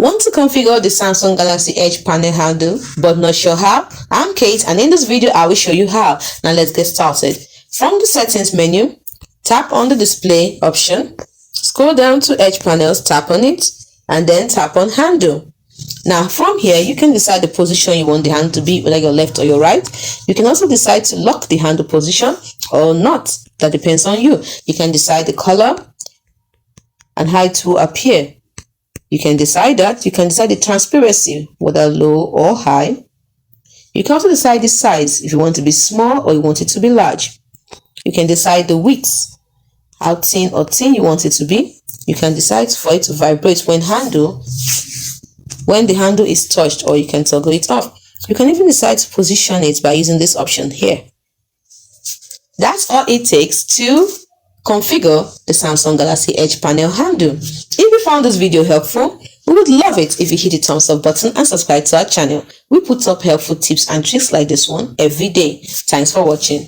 Want to configure the Samsung Galaxy Edge panel handle but not sure how? I'm Kate, and in this video I will show you how. Now let's get started. From the settings menu, tap on the display option, scroll down to Edge panels, tap on it, and then tap on handle. Now from here you can decide the position you want the handle to be, whether your left or your right. You can also decide to lock the handle position or not. That depends on you. You can decide the color and how it will appear. You can decide that. You can decide the transparency, whether low or high. You can also decide the size, if you want it to be small or you want it to be large. You can decide the width, how thin or thin you want it to be. You can decide for it to vibrate when the handle is touched, or you can toggle it off. You can even decide to position it by using this option here. That's all it takes to configure the Samsung Galaxy Edge panel handle. If you found this video helpful, we would love it if you hit the thumbs up button and subscribe to our channel. We put up helpful tips and tricks like this one every day. Thanks for watching.